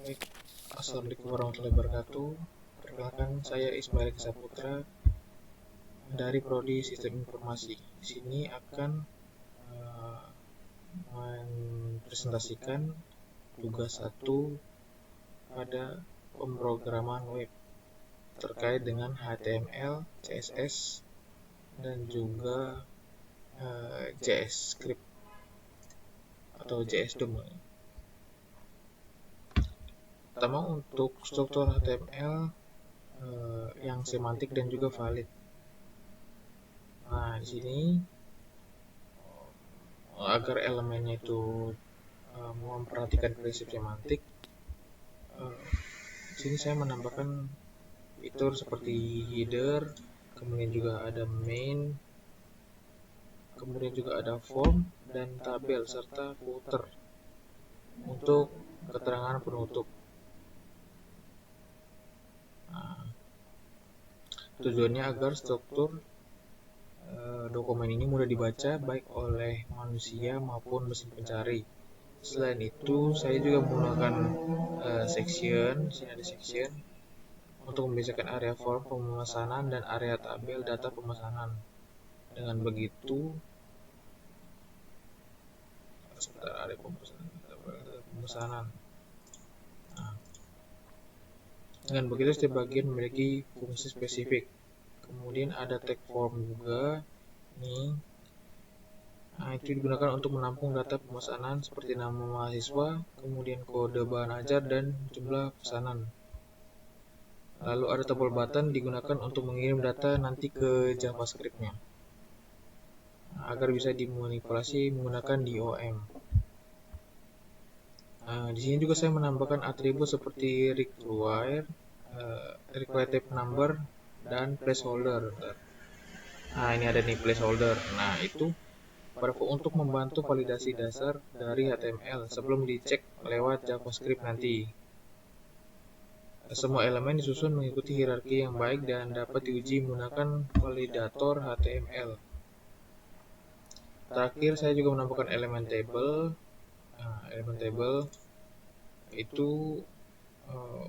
Baik, Assalamualaikum warahmatullahi wabarakatuh. Perkenalkan, saya Ismail Saputra dari Prodi Sistem Informasi. Di sini akan mempresentasikan tugas 1 pada pemrograman web terkait dengan HTML, CSS, dan juga JS Script atau JS DOM. Pertama, untuk struktur HTML yang semantik dan juga valid. Nah, di sini agar elemennya itu memperhatikan prinsip semantik, di sini saya menambahkan fitur seperti header, kemudian juga ada main, kemudian juga ada form dan tabel serta footer untuk keterangan penutup. Nah, tujuannya agar struktur dokumen ini mudah dibaca baik oleh manusia maupun mesin pencari. Selain itu, saya juga menggunakan section, sini ada section untuk membedakan area form pemesanan dan area tabel data pemesanan. Dengan begitu, sebentar, area pemesanan. Nah, dengan begitu setiap bagian memiliki fungsi spesifik. Kemudian ada tag form juga. Nih, nah, itu digunakan untuk menampung data pemesanan seperti nama mahasiswa, kemudian kode bahan ajar dan jumlah pesanan. Lalu ada tombol button digunakan untuk mengirim data nanti ke JavaScript-nya agar bisa dimanipulasi menggunakan DOM. Nah, di sini juga saya menambahkan atribut seperti require, required type number, dan placeholder. Nah, ini ada nih placeholder. Nah, itu untuk membantu validasi dasar dari HTML sebelum dicek lewat JavaScript nanti. Semua elemen disusun mengikuti hierarki yang baik dan dapat diuji menggunakan validator HTML. Terakhir, saya juga menambahkan elemen table. Nah, elemen table itu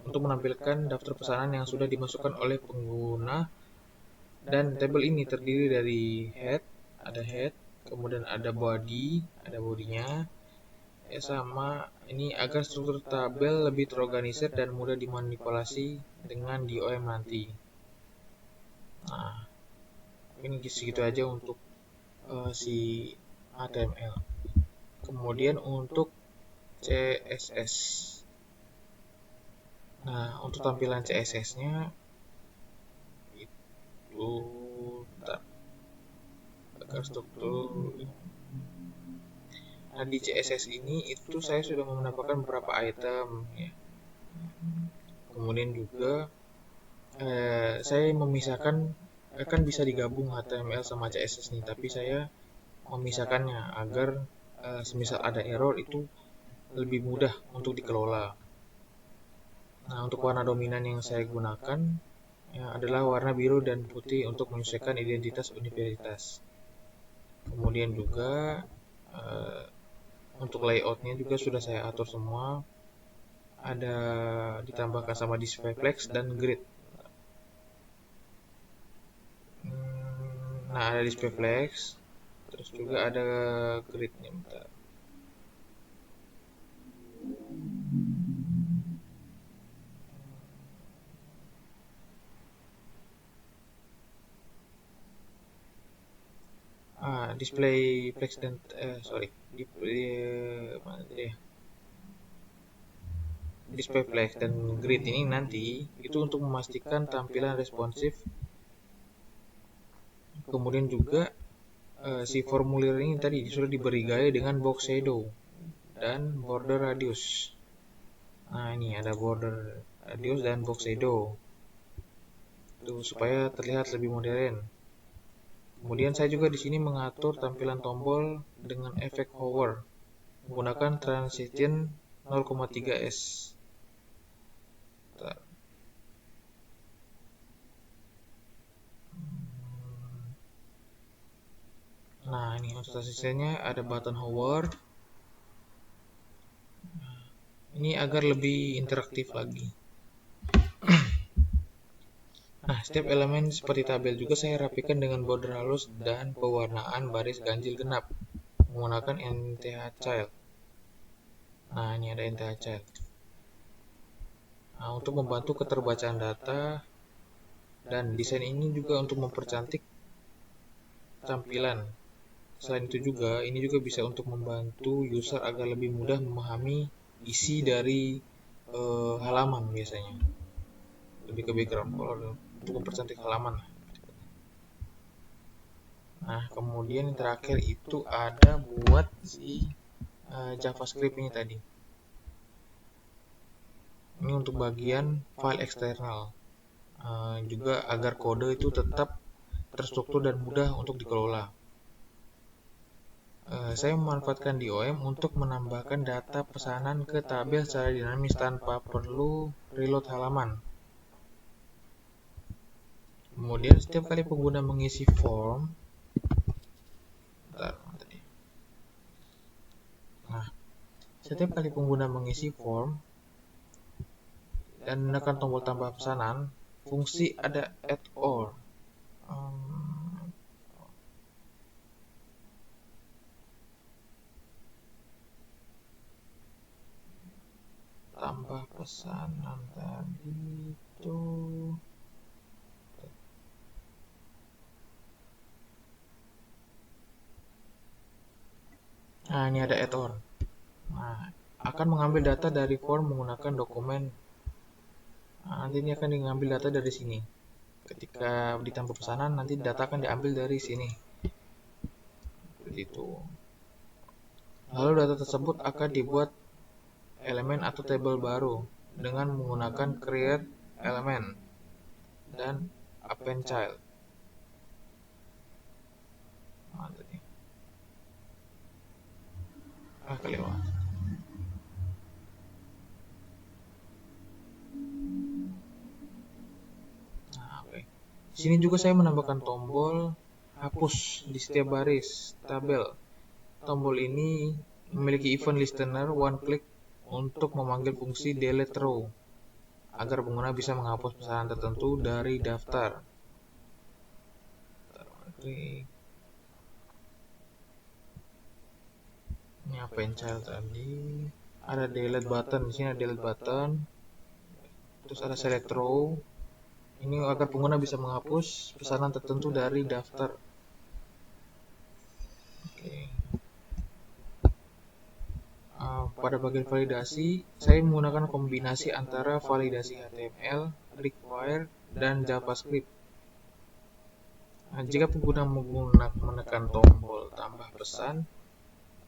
untuk menampilkan daftar pesanan yang sudah dimasukkan oleh pengguna, dan tabel ini terdiri dari head, kemudian ada body, ada bodinya, sama ini agar struktur tabel lebih terorganisir dan mudah dimanipulasi dengan DOM nanti. Nah, ini segitu aja untuk si HTML. Kemudian untuk CSS. Nah, untuk tampilan CSS-nya itu agar struktur. Nah, di CSS ini itu saya sudah menambahkan beberapa item ya. Kemudian juga saya memisahkan, kan bisa digabung HTML sama CSS nih, tapi saya memisahkannya agar semisal ada error itu lebih mudah untuk dikelola. Nah, untuk warna dominan yang saya gunakan ya, adalah warna biru dan putih untuk menyesuaikan identitas universitas. Kemudian juga untuk layoutnya juga sudah saya atur semua, ada ditambahkan sama display flex dan grid. Nah, ada display flex, terus juga ada gridnya. Bentar. Display flex dan display flex dan grid ini nanti itu untuk memastikan tampilan responsif. Kemudian juga si formulir ini tadi sudah diberi gaya dengan box shadow dan border radius. Nah, ini ada border radius dan box shadow itu supaya terlihat lebih modern. Kemudian saya juga di sini mengatur tampilan tombol dengan efek hover menggunakan transition 0,3s. Nah, ini untuk transitionnya ada button hover. Ini agar lebih interaktif lagi. Nah, setiap elemen seperti tabel juga saya rapikan dengan border halus dan pewarnaan baris ganjil genap menggunakan NTH Child. Nah, ini ada NTH Child. Nah, untuk membantu keterbacaan data dan desain ini juga untuk mempercantik tampilan. Selain itu juga, ini juga bisa untuk membantu user agar lebih mudah memahami isi dari halaman biasanya. Lebih ke background color untuk mempercantik halaman. Nah, kemudian yang terakhir itu ada buat si JavaScript ini tadi. Ini untuk bagian file eksternal. Juga agar kode itu tetap terstruktur dan mudah untuk dikelola. Saya memanfaatkan DOM untuk menambahkan data pesanan ke tabel secara dinamis tanpa perlu reload halaman. Kemudian setiap kali pengguna mengisi form, setiap kali pengguna mengisi form dan menekan tombol tambah pesanan, fungsi ada add or tambah pesanan tadi itu ini ada add or. Nah, akan mengambil data dari form menggunakan dokumen. Nanti ini akan diambil data dari sini. Ketika ditambah pesanan, nanti data akan diambil dari sini. Begitu. Lalu data tersebut akan dibuat elemen atau tabel baru dengan menggunakan create element dan append child. Kelewat. Di sini juga saya menambahkan tombol hapus di setiap baris tabel. Tombol ini memiliki event listener one click untuk memanggil fungsi delete row agar pengguna bisa menghapus pesanan tertentu dari daftar. Ini append child tadi. Ada delete button, di sini ada delete button. Terus ada select row. Ini agar pengguna bisa menghapus pesanan tertentu dari daftar. Pada bagian validasi, saya menggunakan kombinasi antara validasi HTML, require, dan JavaScript. Jika pengguna menekan tombol tambah pesan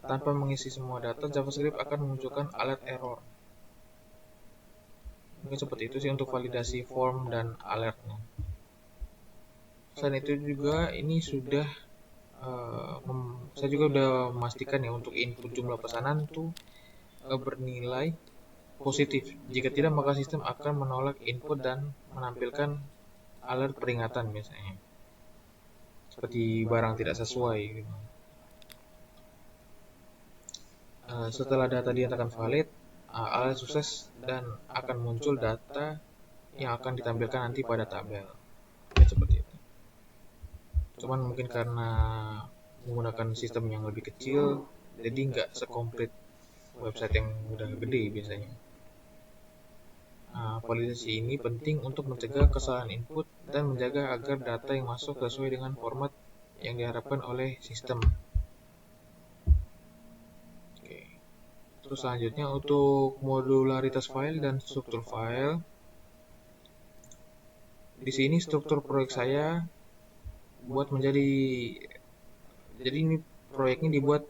tanpa mengisi semua data, JavaScript akan menunjukkan alert error. Mungkin seperti itu sih untuk validasi form dan alertnya. Selain itu juga ini sudah saya juga udah memastikan ya untuk input jumlah pesanan itu bernilai positif. Jika tidak, maka sistem akan menolak input dan menampilkan alert peringatan biasanya. Seperti barang tidak sesuai. Setelah data dinyatakan valid, alert sukses dan akan muncul data yang akan ditampilkan nanti pada tabel. Ya, seperti itu. Cuman mungkin karena menggunakan sistem yang lebih kecil, jadi nggak sekomplit website yang udah gede biasanya. Validasi ini penting untuk mencegah kesalahan input dan menjaga agar data yang masuk sesuai dengan format yang diharapkan oleh sistem. Terus selanjutnya untuk modularitas file dan struktur file. Di sini struktur proyek saya buat menjadi, jadi ini proyeknya dibuat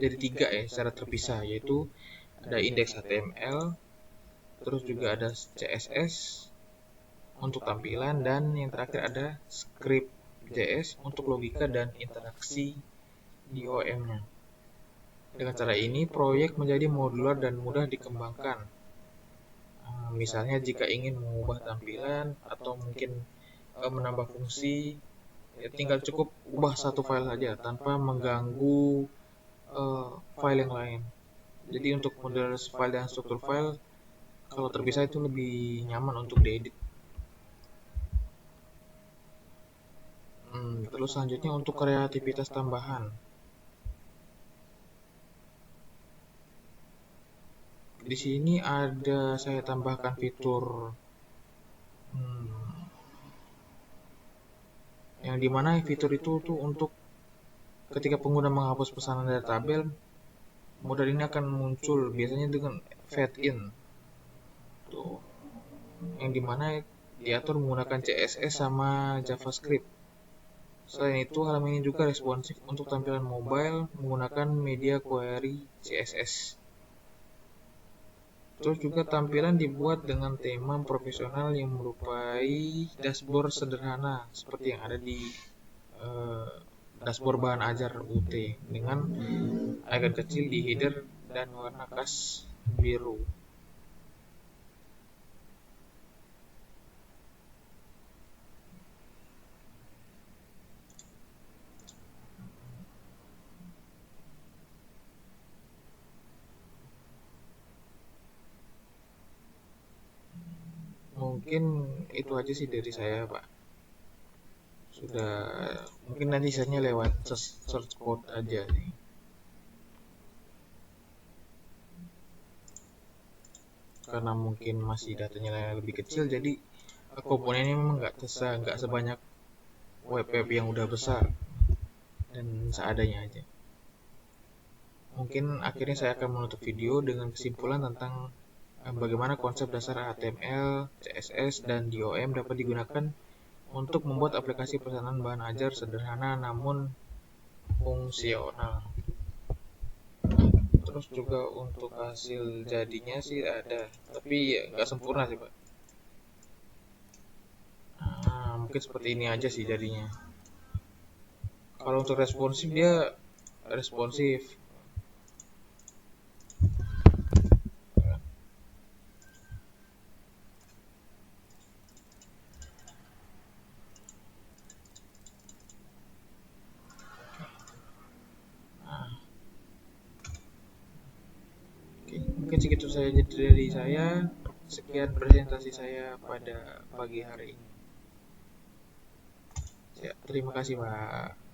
jadi 3 ya secara terpisah, yaitu ada indeks HTML, terus juga ada CSS untuk tampilan, dan yang terakhir ada script JS untuk logika dan interaksi di OM-nya. Dengan cara ini, proyek menjadi modular dan mudah dikembangkan. Misalnya jika ingin mengubah tampilan atau mungkin menambah fungsi, ya tinggal cukup ubah satu file saja tanpa mengganggu file yang lain. Jadi untuk model file dan struktur file, kalau terpisah itu lebih nyaman untuk diedit. Terus selanjutnya untuk kreativitas tambahan. Di sini ada saya tambahkan fitur yang dimana fitur itu tuh untuk ketika pengguna menghapus pesanan dari tabel, modal ini akan muncul biasanya dengan fade in tuh, yang dimana diatur menggunakan CSS sama JavaScript. Selain itu, halaman ini juga responsif untuk tampilan mobile menggunakan media query CSS. Terus juga tampilan dibuat dengan tema profesional yang menyerupai dashboard sederhana seperti yang ada di dashboard bahan ajar UT dengan icon kecil di header dan warna khas biru. Mungkin itu aja sih dari saya, Pak. Sudah, mungkin nanti sisanya lewat search code aja nih. Karena mungkin masih datanya lebih kecil, jadi komponennya memang nggak sebanyak web yang udah besar dan seadanya aja. Mungkin akhirnya saya akan menutup video dengan kesimpulan tentang bagaimana konsep dasar HTML, CSS, dan DOM dapat digunakan untuk membuat aplikasi pesanan bahan ajar sederhana namun fungsional. Terus juga untuk hasil jadinya sih ada, tapi ya nggak sempurna sih, Pak. Mungkin seperti ini aja sih jadinya. Kalau untuk responsif, dia responsif. Mungkin segitu saja dari saya. Sekian presentasi saya pada pagi hari ini. Ya, terima kasih, Pak.